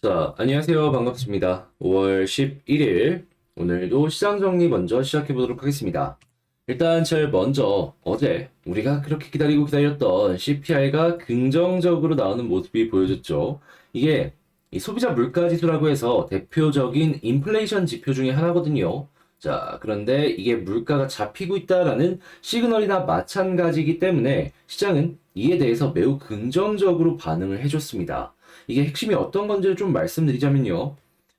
자, 안녕하세요. 반갑습니다. 5월 11일. 오늘도 시장 정리 먼저 시작해 보도록 하겠습니다. 일단 제일 먼저 어제 우리가 그렇게 기다렸던 CPI가 긍정적으로 나오는 모습이 보여졌죠. 이게 이 소비자 물가 지수라고 해서 대표적인 인플레이션 지표 중에 하나거든요. 자, 그런데 이게 물가가 잡히고 있다라는 시그널이나 마찬가지이기 때문에 시장은 이에 대해서 매우 긍정적으로 반응을 해줬습니다. 이게 핵심이 어떤 건지를 좀 말씀드리자면요.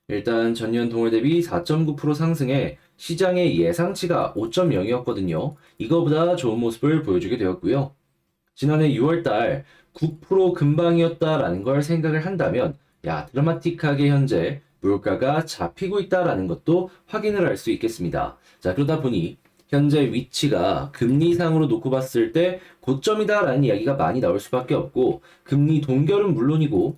일단 전년 동월 대비 4.9% 상승해 시장의 예상치가 5.0이었거든요. 이거보다 좋은 모습을 보여주게 되었고요. 지난해 6월달 9% 근방이었다라는 걸 생각을 한다면 드라마틱하게 현재 물가가 잡히고 있다라는 것도 확인을 할 수 있겠습니다. 자, 그러다 보니 현재 위치가 금리상으로 놓고 봤을 때 고점이다라는 이야기가 많이 나올 수밖에 없고 금리 동결은 물론이고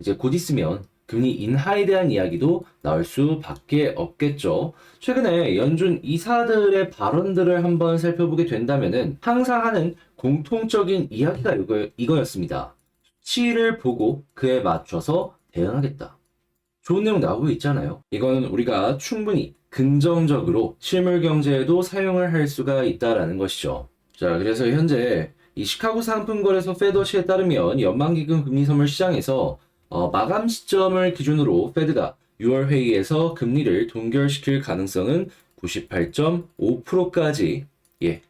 이제 곧 있으면 금리 인하에 대한 이야기도 나올 수밖에 없겠죠. 최근에 연준 이사들의 발언들을 한번 살펴보게 된다면은 항상 하는 공통적인 이야기가 이거였습니다. 수치를 보고 그에 맞춰서 대응하겠다. 좋은 내용 나오고 있잖아요. 이거는 우리가 충분히 긍정적으로 실물 경제에도 사용을 할 수가 있다라는 것이죠. 자, 그래서 현재 이 시카고 상품거래소 페더시에 따르면 연방기금 금리 선물 시장에서 마감 시점을 기준으로 페드가 6월 회의에서 금리를 동결시킬 가능성은 98.5%까지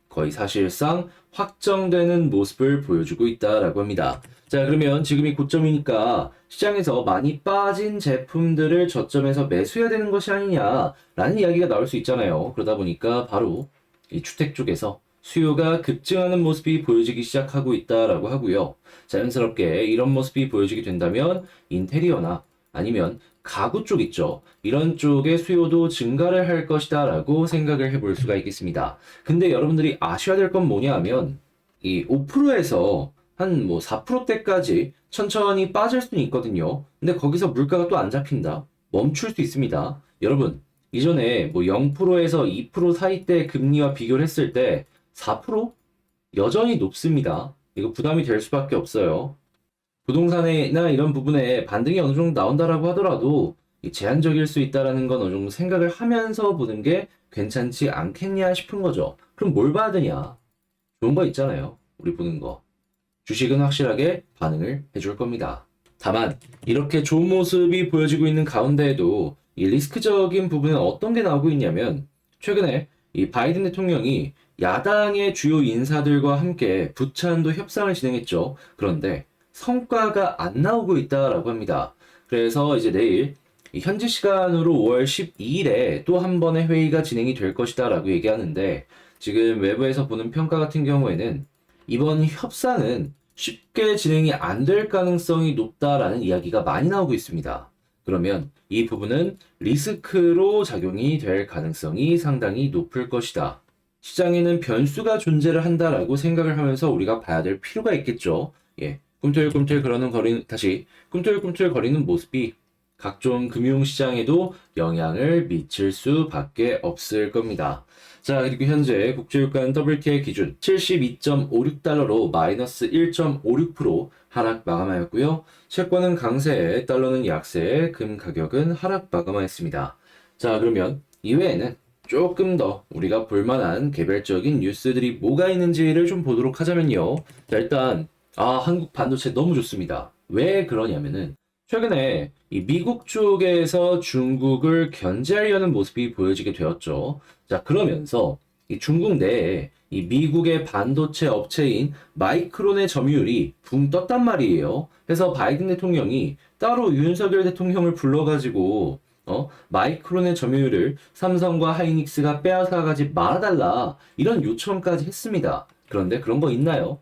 거의 사실상 확정되는 모습을 보여주고 있다라고 합니다. 자, 그러면 지금이 고점이니까 시장에서 많이 빠진 제품들을 저점에서 매수해야 되는 것이 아니냐라는 이야기가 나올 수 있잖아요. 그러다 보니까 바로 이 주택 쪽에서 수요가 급증하는 모습이 보여지기 시작하고 있다라고 하고요. 자연스럽게 이런 모습이 보여지게 된다면 인테리어나 아니면 가구 쪽 있죠. 이런 쪽의 수요도 증가를 할 것이다 라고 생각을 해볼 수가 있겠습니다. 근데 여러분들이 아셔야 될 건 뭐냐 하면 이 5%에서 한 뭐 4%대까지 천천히 빠질 수는 있거든요. 근데 거기서 물가가 또 안 잡힌다. 멈출 수 있습니다. 여러분, 이전에 뭐 0%에서 2% 사이대 금리와 비교를 했을 때 4% 여전히 높습니다. 이거 부담이 될 수밖에 없어요. 부동산이나 이런 부분에 반등이 어느 정도 나온다라고 하더라도 제한적일 수 있다라는 건 어느 정도 생각을 하면서 보는 게 괜찮지 않겠냐 싶은 거죠. 그럼 뭘 봐야 되냐? 좋은 거 있잖아요. 우리 보는 거. 주식은 확실하게 반응을 해줄 겁니다. 다만 이렇게 좋은 모습이 보여지고 있는 가운데에도 이 리스크적인 부분은 어떤 게 나오고 있냐면 최근에 이 바이든 대통령이 야당의 주요 인사들과 함께 부차한도 협상을 진행했죠. 그런데 성과가 안 나오고 있다라고 합니다. 그래서 이제 내일 현지 시간으로 5월 12일에 또 한 번의 회의가 진행이 될 것이다라고 얘기하는데 지금 외부에서 보는 평가 같은 경우에는 이번 협상은 쉽게 진행이 안 될 가능성이 높다라는 이야기가 많이 나오고 있습니다. 그러면 이 부분은 리스크로 작용이 될 가능성이 상당히 높을 것이다. 시장에는 변수가 존재를 한다라고 생각을 하면서 우리가 봐야 될 필요가 있겠죠. 꿈틀꿈틀 다시 꿈틀꿈틀 거리는 모습이 각종 금융시장에도 영향을 미칠 수밖에 없을 겁니다. 자, 그리고 현재 국제유가는 WTI 기준 72.56달러로 마이너스 1.56% 하락 마감하였고요. 채권은 강세, 달러는 약세, 금 가격은 하락 마감하였습니다. 자, 그러면 이외에는 조금 더 우리가 볼만한 개별적인 뉴스들이 뭐가 있는지를 좀 보도록 하자면요. 자, 일단 한국 반도체 너무 좋습니다. 왜 그러냐면은 최근에 이 미국 쪽에서 중국을 견제하려는 모습이 보여지게 되었죠. 자, 그러면서 이 중국 내에 이 미국의 반도체 업체인 마이크론의 점유율이 붕 떴단 말이에요. 그래서 바이든 대통령이 따로 윤석열 대통령을 불러가지고 마이크론의 점유율을 삼성과 하이닉스가 빼앗아가지 말아달라 이런 요청까지 했습니다. 그런데 그런 거 있나요?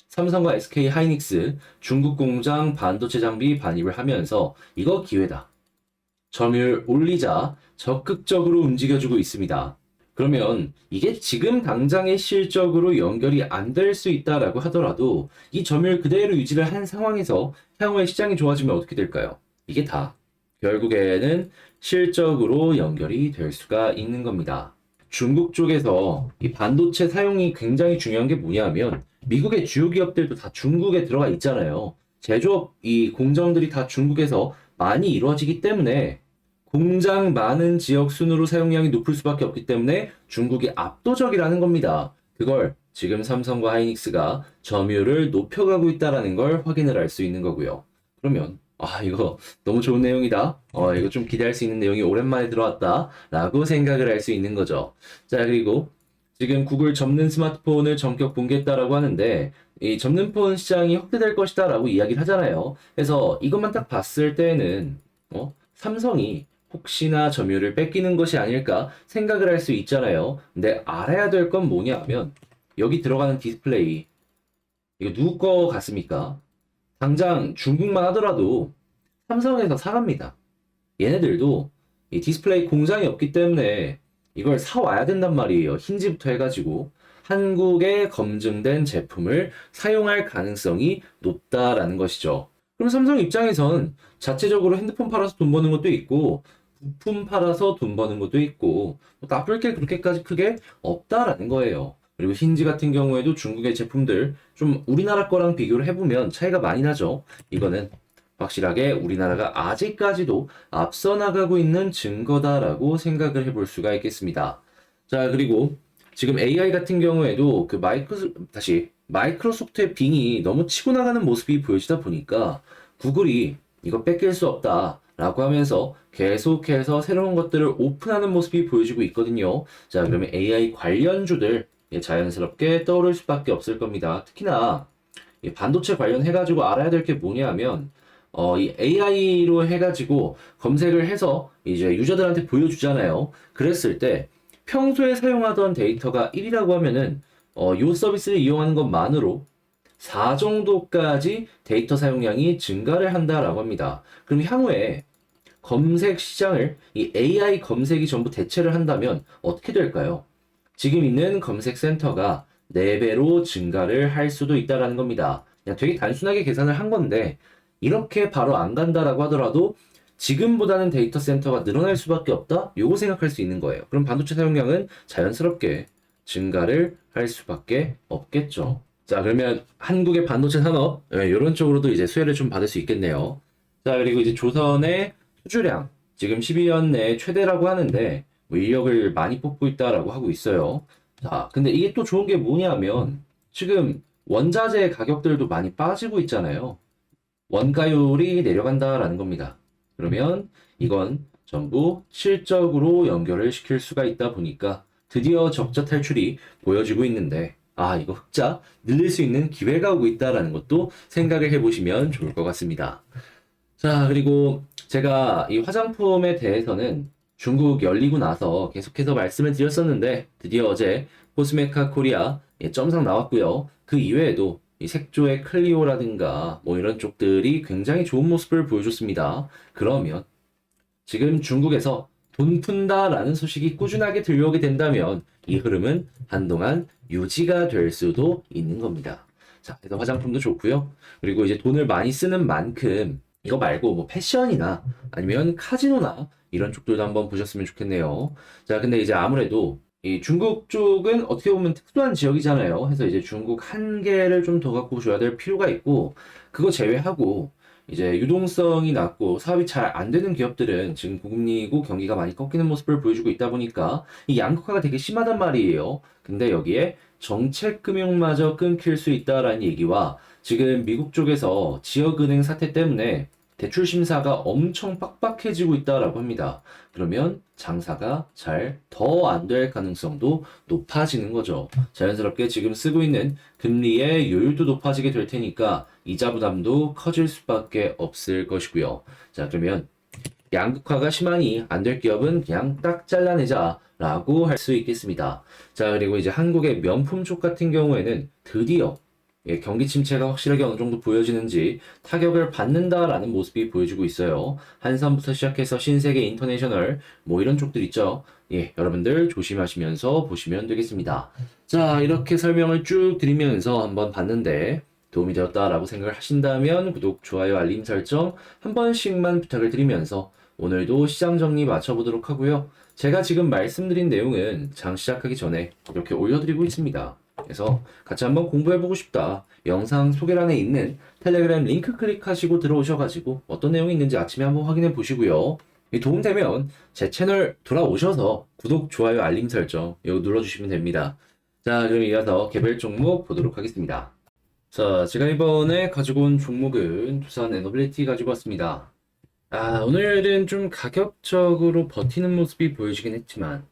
삼성과 SK 하이닉스 중국 공장 반도체 장비 반입을 하면서 이거 기회다. 점유율 올리자 적극적으로 움직여주고 있습니다. 그러면 이게 지금 당장의 실적으로 연결이 안 될 수 있다라고 하더라도 이 점유율 그대로 유지를 한 상황에서 향후에 시장이 좋아지면 어떻게 될까요? 이게 다 결국에는 실적으로 연결이 될 수가 있는 겁니다. 중국 쪽에서 이 반도체 사용이 굉장히 중요한 게 뭐냐면 미국의 주요 기업들도 다 중국에 들어가 있잖아요. 제조업 이 공정들이 다 중국에서 많이 이루어지기 때문에 공장 많은 지역 순으로 사용량이 높을 수밖에 없기 때문에 중국이 압도적이라는 겁니다. 그걸 지금 삼성과 하이닉스가 점유율을 높여가고 있다는 걸 확인을 할 수 있는 거고요. 그러면 이거 너무 좋은 내용이다. 이거 좀 기대할 수 있는 내용이 오랜만에 들어왔다 라고 생각을 할 수 있는 거죠. 자, 그리고 지금 구글 접는 스마트폰을 전격 공개했다라고 하는데 이 접는 폰 시장이 확대될 것이다 라고 이야기를 하잖아요. 그래서 이것만 딱 봤을 때는 삼성이 혹시나 점유율을 뺏기는 것이 아닐까 생각을 할 수 있잖아요. 근데 알아야 될 건 뭐냐면 여기 들어가는 디스플레이 이거 누구 거 같습니까? 당장 중국만 하더라도 삼성에서 사갑니다. 얘네들도 이 디스플레이 공장이 없기 때문에 이걸 사와야 된단 말이에요. 힌지부터 해가지고 한국에 검증된 제품을 사용할 가능성이 높다라는 것이죠. 그럼 삼성 입장에선 자체적으로 핸드폰 팔아서 돈 버는 것도 있고 부품 팔아서 돈 버는 것도 있고 뭐 나쁠 게 그렇게까지 크게 없다라는 거예요. 그리고 힌지 같은 경우에도 중국의 제품들 좀 우리나라 거랑 비교를 해보면 차이가 많이 나죠. 이거는 확실하게 우리나라가 아직까지도 앞서 나가고 있는 증거다라고 생각을 해볼 수가 있겠습니다. 자, 그리고 지금 AI 같은 경우에도 그 마이크로소프트의 빙이 너무 치고 나가는 모습이 보여지다 보니까 구글이 이거 뺏길 수 없다라고 하면서 계속해서 새로운 것들을 오픈하는 모습이 보여지고 있거든요. 자, 그러면 AI 관련주들 자연스럽게 떠오를 수밖에 없을 겁니다. 특히나 이 반도체 관련해가지고 알아야 될 게 뭐냐면 이 AI로 해가지고 검색을 해서 이제 유저들한테 보여주잖아요. 그랬을 때 평소에 사용하던 데이터가 1이라고 하면은 이 서비스를 이용하는 것만으로 4 정도까지 데이터 사용량이 증가를 한다라고 합니다. 그럼 향후에 검색 시장을 이 AI 검색이 전부 대체를 한다면 어떻게 될까요? 지금 있는 검색 센터가 4배로 증가를 할 수도 있다라는 겁니다. 그냥 되게 단순하게 계산을 한 건데 이렇게 바로 안 간다라고 하더라도 지금보다는 데이터 센터가 늘어날 수밖에 없다? 요거 생각할 수 있는 거예요. 그럼 반도체 사용량은 자연스럽게 증가를 할 수밖에 없겠죠. 자, 그러면 한국의 반도체 산업 이런 쪽으로도 이제 수혜를 좀 받을 수 있겠네요. 자, 그리고 이제 조선의 수주량 지금 12년 내 최대라고 하는데 뭐 인력을 많이 뽑고 있다라고 하고 있어요. 자, 근데 이게 또 좋은 게 뭐냐면 지금 원자재 가격들도 많이 빠지고 있잖아요. 원가율이 내려간다라는 겁니다. 그러면 이건 전부 실적으로 연결을 시킬 수가 있다 보니까 드디어 적자 탈출이 보여지고 있는데 이거 흑자 늘릴 수 있는 기회가 오고 있다라는 것도 생각을 해보시면 좋을 것 같습니다. 자, 그리고 제가 이 화장품에 대해서는 중국 열리고 나서 계속해서 말씀을 드렸었는데 드디어 어제 코스메카 코리아 점상 나왔고요. 그 이외에도 이 색조의 클리오라든가 뭐 이런 쪽들이 굉장히 좋은 모습을 보여줬습니다. 그러면 지금 중국에서 돈 푼다라는 소식이 꾸준하게 들려오게 된다면 이 흐름은 한동안 유지가 될 수도 있는 겁니다. 자, 그래서 화장품도 좋고요. 그리고 이제 돈을 많이 쓰는 만큼 이거 말고 뭐 패션이나 아니면 카지노나 이런 쪽들도 한번 보셨으면 좋겠네요. 자, 근데 이제 아무래도 이 중국 쪽은 어떻게 보면 특수한 지역이잖아요. 그래서 이제 중국 한계를 좀 더 갖고 줘야 될 필요가 있고, 그거 제외하고 이제 유동성이 낮고 사업이 잘 안 되는 기업들은 지금 고금리고 경기가 많이 꺾이는 모습을 보여주고 있다 보니까 이 양극화가 되게 심하단 말이에요. 근데 여기에 정책금융마저 끊길 수 있다라는 얘기와 지금 미국 쪽에서 지역은행 사태 때문에 대출 심사가 엄청 빡빡해지고 있다라고 합니다. 그러면 장사가 잘 더 안 될 가능성도 높아지는 거죠. 자연스럽게 지금 쓰고 있는 금리의 요율도 높아지게 될 테니까 이자 부담도 커질 수밖에 없을 것이고요. 자, 그러면 양극화가 심하니 안 될 기업은 그냥 딱 잘라내자 라고 할 수 있겠습니다. 자, 그리고 이제 한국의 명품 쪽 같은 경우에는 드디어 경기 침체가 확실하게 어느 정도 보여지는지 타격을 받는다라는 모습이 보여지고 있어요. 한섬부터 시작해서 신세계 인터내셔널 뭐 이런 쪽들 있죠. 여러분들 조심하시면서 보시면 되겠습니다. 자, 이렇게 설명을 쭉 드리면서 한번 봤는데 도움이 되었다라고 생각을 하신다면 구독, 좋아요, 알림 설정 한 번씩만 부탁을 드리면서 오늘도 시장 정리 마쳐보도록 하고요. 제가 지금 말씀드린 내용은 장 시작하기 전에 이렇게 올려드리고 있습니다. 그래서 같이 한번 공부해보고 싶다. 영상 소개란에 있는 텔레그램 링크 클릭하시고 들어오셔가지고 어떤 내용이 있는지 아침에 한번 확인해 보시고요. 도움되면 제 채널 돌아오셔서 구독, 좋아요, 알림 설정 이거 눌러주시면 됩니다. 자, 그럼 이어서 개별 종목 보도록 하겠습니다. 자, 제가 이번에 가지고 온 종목은 두산 에너빌리티 가지고 왔습니다. 오늘은 좀 가격적으로 버티는 모습이 보여지긴 했지만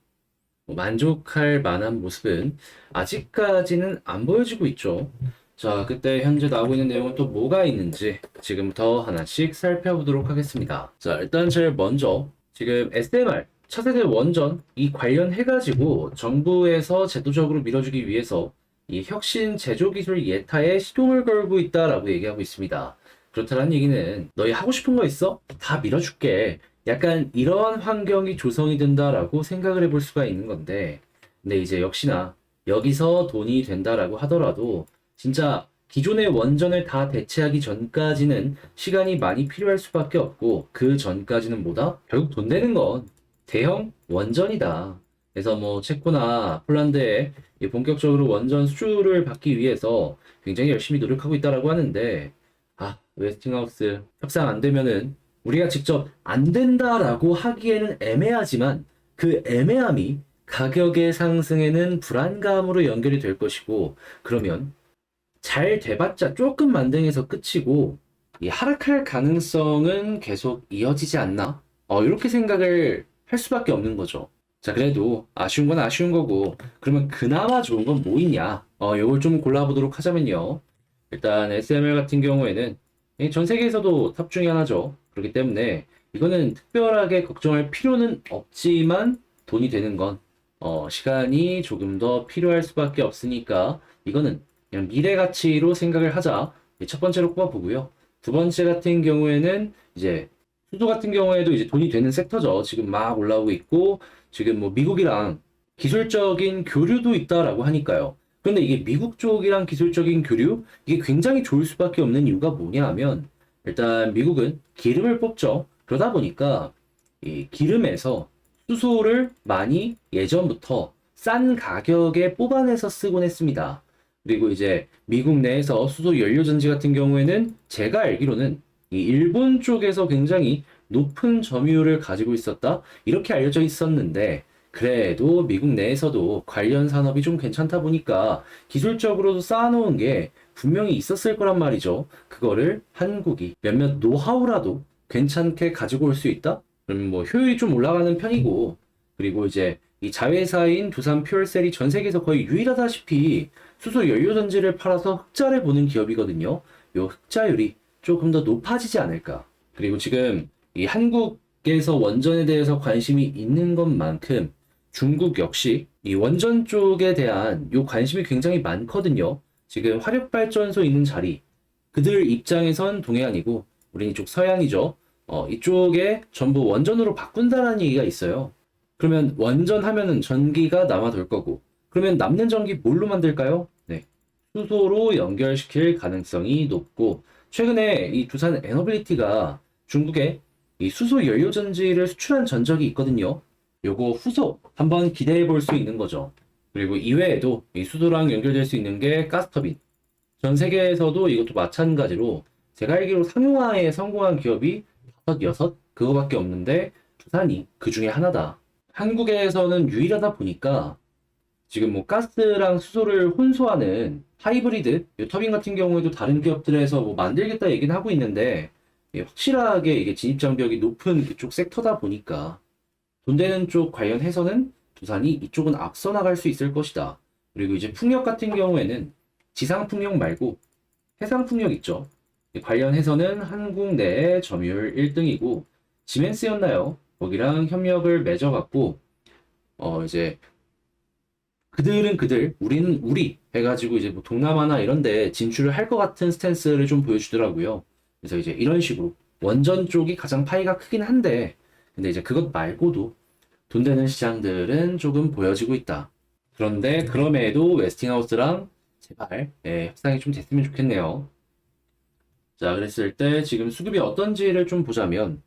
만족할 만한 모습은 아직까지는 안 보여지고 있죠. 자, 그때 현재 나오고 있는 내용은 또 뭐가 있는지 지금부터 하나씩 살펴보도록 하겠습니다. 자, 일단 제일 먼저 지금 SMR 차세대 원전 이 관련해가지고 정부에서 제도적으로 밀어주기 위해서 이 혁신 제조기술 예타에 시동을 걸고 있다라고 얘기하고 있습니다. 그렇다는 얘기는 너희 하고 싶은 거 있어? 다 밀어줄게. 약간 이런 환경이 조성이 된다라고 생각을 해볼 수가 있는 건데, 근데 이제 역시나 여기서 돈이 된다라고 하더라도 진짜 기존의 원전을 다 대체하기 전까지는 시간이 많이 필요할 수밖에 없고, 그 전까지는 뭐다? 결국 돈 되는 건 대형 원전이다. 그래서 뭐 체코나 폴란드에 본격적으로 원전 수주를 받기 위해서 굉장히 열심히 노력하고 있다라고 하는데, 웨스팅하우스 협상 안 되면은 우리가 직접 안 된다라고 하기에는 애매하지만 그 애매함이 가격의 상승에는 불안감으로 연결이 될 것이고, 그러면 잘 돼봤자 조금 만등해서 끝이고 이 하락할 가능성은 계속 이어지지 않나? 이렇게 생각을 할 수밖에 없는 거죠. 자, 그래도 아쉬운 건 아쉬운 거고, 그러면 그나마 좋은 건 뭐 있냐? 요걸 좀 골라보도록 하자면요. 일단 SML 같은 경우에는 전 세계에서도 탑 중에 하나죠. 그렇기 때문에 이거는 특별하게 걱정할 필요는 없지만 돈이 되는 건 시간이 조금 더 필요할 수밖에 없으니까 이거는 그냥 미래 가치로 생각을 하자. 첫 번째로 꼽아보고요. 두 번째 같은 경우에는 이제 수도 같은 경우에도 이제 돈이 되는 섹터죠. 지금 막 올라오고 있고 지금 뭐 미국이랑 기술적인 교류도 있다라고 하니까요. 그런데 이게 미국 쪽이랑 기술적인 교류 이게 굉장히 좋을 수밖에 없는 이유가 뭐냐 하면 일단 미국은 기름을 뽑죠. 그러다 보니까 이 기름에서 수소를 많이 예전부터 싼 가격에 뽑아내서 쓰곤 했습니다. 그리고 이제 미국 내에서 수소 연료전지 같은 경우에는 제가 알기로는 이 일본 쪽에서 굉장히 높은 점유율을 가지고 있었다. 이렇게 알려져 있었는데 그래도 미국 내에서도 관련 산업이 좀 괜찮다 보니까 기술적으로도 쌓아놓은 게 분명히 있었을 거란 말이죠. 그거를 한국이 몇몇 노하우라도 괜찮게 가지고 올 수 있다? 그럼 뭐 효율이 좀 올라가는 편이고, 그리고 이제 이 자회사인 두산 퓨얼셀이 전 세계에서 거의 유일하다시피 수소 연료전지를 팔아서 흑자를 보는 기업이거든요. 요 흑자율이 조금 더 높아지지 않을까. 그리고 지금 이 한국에서 원전에 대해서 관심이 있는 것만큼 중국 역시 이 원전 쪽에 대한 요 관심이 굉장히 많거든요. 지금 화력발전소 있는 자리, 그들 입장에선 동해안이고 우린 이쪽 서해안이죠. 이쪽에 전부 원전으로 바꾼다라는 얘기가 있어요. 그러면 원전 하면은 전기가 남아돌 거고, 그러면 남는 전기 뭘로 만들까요? 네, 수소로 연결시킬 가능성이 높고, 최근에 이 두산 에너빌리티가 중국에 이 수소 연료전지를 수출한 전적이 있거든요. 요거 후속 한번 기대해 볼 수 있는 거죠. 그리고 이외에도 이 수소랑 연결될 수 있는 게 가스터빈. 전 세계에서도 이것도 마찬가지로 제가 알기로 상용화에 성공한 기업이 5, 6 그거밖에 없는데 두산이 그 중에 하나다. 한국에서는 유일하다 보니까 지금 뭐 가스랑 수소를 혼소하는 하이브리드 이 터빈 같은 경우에도 다른 기업들에서 뭐 만들겠다 얘기는 하고 있는데 확실하게 이게 진입 장벽이 높은 그쪽 섹터다 보니까 돈 되는 쪽 관련해서는 두산이 이쪽은 앞서 나갈 수 있을 것이다. 그리고 이제 풍력 같은 경우에는 지상 풍력 말고 해상 풍력 있죠. 관련해서는 한국 내에 점유율 1등이고 지멘스였나요? 거기랑 협력을 맺어갖고 이제 그들은 그들, 우리는 우리 해가지고 이제 뭐 동남아나 이런데 진출을 할 것 같은 스탠스를 좀 보여주더라고요. 그래서 이제 이런 식으로 원전 쪽이 가장 파이가 크긴 한데, 근데 이제 그것 말고도 돈 되는 시장들은 조금 보여지고 있다. 그런데 그럼에도 웨스팅하우스랑 제발 협상이 좀 됐으면 좋겠네요. 자, 그랬을 때 지금 수급이 어떤지를 좀 보자면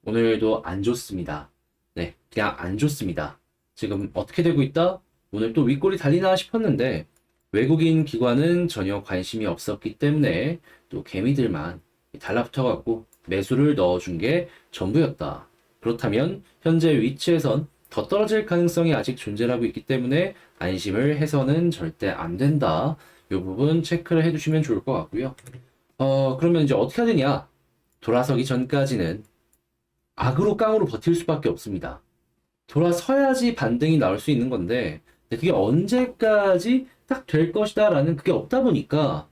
오늘도 안 좋습니다. 네, 그냥 안 좋습니다. 지금 어떻게 되고 있다? 오늘 또 윗골이 달리나 싶었는데 외국인 기관은 전혀 관심이 없었기 때문에 또 개미들만 달라붙어갖고 매수를 넣어준 게 전부였다. 그렇다면 현재 위치에선 더 떨어질 가능성이 아직 존재하고 있기 때문에 안심을 해서는 절대 안 된다. 이 부분 체크를 해주시면 좋을 것 같고요. 그러면 이제 어떻게 해야 되냐? 돌아서기 전까지는 악으로 깡으로 버틸 수밖에 없습니다. 돌아서야지 반등이 나올 수 있는 건데, 근데 그게 언제까지 딱 될 것이다 라는 그게 없다 보니까,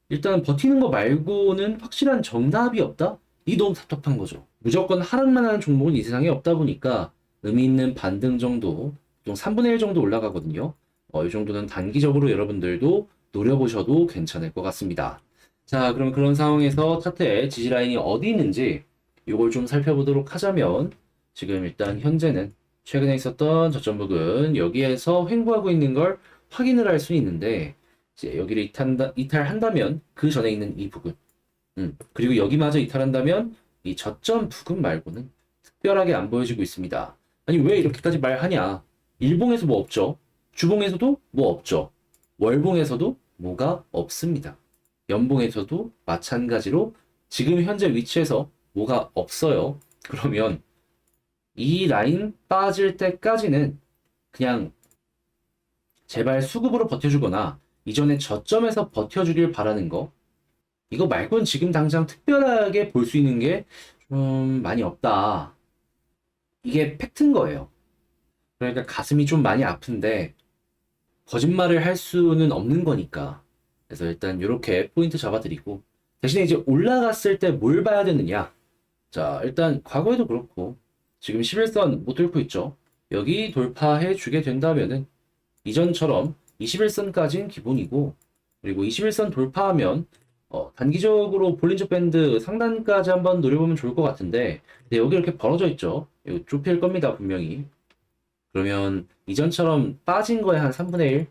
일단 버티는 거 말고는 확실한 정답이 없다? 이 너무 답답한 거죠. 무조건 하락만 하는 종목은 이 세상에 없다 보니까, 의미 있는 반등 정도, 좀 3분의 1 정도 올라가거든요. 이 정도는 단기적으로 여러분들도 노려보셔도 괜찮을 것 같습니다. 자, 그럼 그런 상황에서 차트의 지지라인이 어디 있는지 이걸 좀 살펴보도록 하자면, 지금 일단 현재는 최근에 있었던 저점 부근 여기에서 횡보하고 있는 걸 확인을 할 수 있는데, 이제 여기를 이탈한다면 그 전에 있는 이 부근, 그리고 여기마저 이탈한다면 이 저점 부근 말고는 특별하게 안 보여지고 있습니다. 아니 왜 이렇게까지 말하냐? 일봉에서 뭐 없죠? 주봉에서도 뭐 없죠? 월봉에서도 뭐가 없습니다. 연봉에서도 마찬가지로 지금 현재 위치에서 뭐가 없어요. 그러면 이 라인 빠질 때까지는 그냥 제발 수급으로 버텨주거나 이전에 저점에서 버텨주길 바라는 거, 이거 말고는 지금 당장 특별하게 볼 수 있는 게 좀 많이 없다. 이게 팩트인 거예요. 그러니까 가슴이 좀 많이 아픈데 거짓말을 할 수는 없는 거니까. 그래서 일단 이렇게 포인트 잡아드리고, 대신에 이제 올라갔을 때 뭘 봐야 되느냐? 자, 일단 과거에도 그렇고 지금 11선 못 뚫고 있죠. 여기 돌파해 주게 된다면은 이전처럼 21선까지는 기본이고, 그리고 21선 돌파하면 단기적으로 볼린저 밴드 상단까지 한번 노려보면 좋을 것 같은데, 근데 여기 이렇게 벌어져 있죠. 이거 좁힐 겁니다, 분명히. 그러면 이전처럼 빠진 거에 한 3분의 1?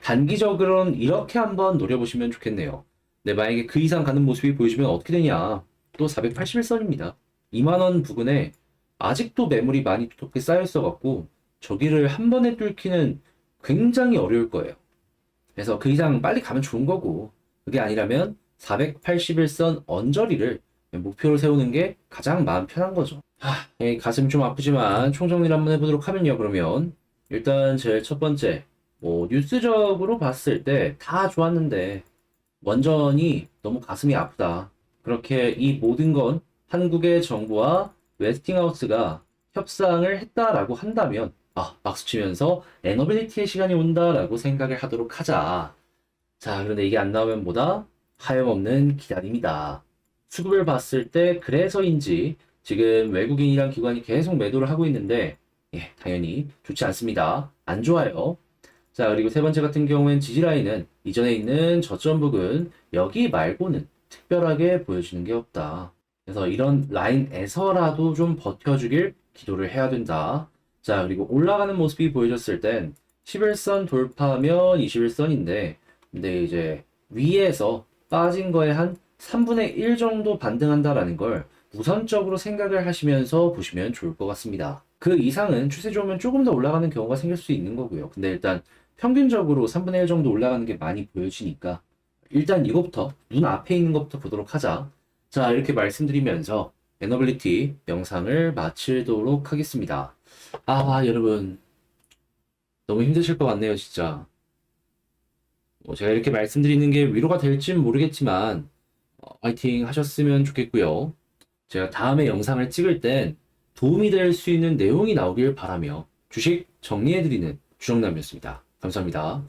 단기적으로는 이렇게 한번 노려보시면 좋겠네요. 근데 만약에 그 이상 가는 모습이 보여주면 어떻게 되냐? 또 481선입니다. 2만원 부근에 아직도 매물이 많이 두텁게 쌓여 있어갖고 저기를 한 번에 뚫기는 굉장히 어려울 거예요. 그래서 그 이상 빨리 가면 좋은 거고, 그게 아니라면 481선 언저리를 목표로 세우는 게 가장 마음 편한 거죠. 가슴이 좀 아프지만 총정리를 한번 해보도록 하면요. 그러면 일단 제일 첫 번째, 뉴스적으로 봤을 때 다 좋았는데 원전이 너무 가슴이 아프다. 그렇게 이 모든 건 한국의 정부와 웨스팅하우스가 협상을 했다라고 한다면, 박수 치면서 에너빌리티의 시간이 온다라고 생각을 하도록 하자. 자, 그런데 이게 안 나오면 뭐다? 하염없는 기다림이다. 수급을 봤을 때 그래서인지 지금 외국인이란 기관이 계속 매도를 하고 있는데, 당연히 좋지 않습니다. 안 좋아요. 자, 그리고 세 번째 같은 경우엔 지지라인은 이전에 있는 저점 부근 여기 말고는 특별하게 보여주는 게 없다. 그래서 이런 라인에서라도 좀 버텨주길 기도를 해야 된다. 자, 그리고 올라가는 모습이 보여졌을 땐 11선 돌파하면 21선인데, 근데 이제 위에서 빠진 거에 한 3분의 1 정도 반등한다라는 걸 우선적으로 생각을 하시면서 보시면 좋을 것 같습니다. 그 이상은 추세 좋으면 조금 더 올라가는 경우가 생길 수 있는 거고요. 근데 일단 평균적으로 3분의 1 정도 올라가는 게 많이 보여지니까 일단 이거부터 눈 앞에 있는 것부터 보도록 하자. 자, 이렇게 말씀드리면서 에너빌리티 영상을 마치도록 하겠습니다. 여러분 너무 힘드실 것 같네요, 진짜. 제가 이렇게 말씀드리는 게 위로가 될진 모르겠지만 화이팅 하셨으면 좋겠고요. 제가 다음에 영상을 찍을 땐 도움이 될 수 있는 내용이 나오길 바라며 주식 정리해드리는 주정남이었습니다. 감사합니다.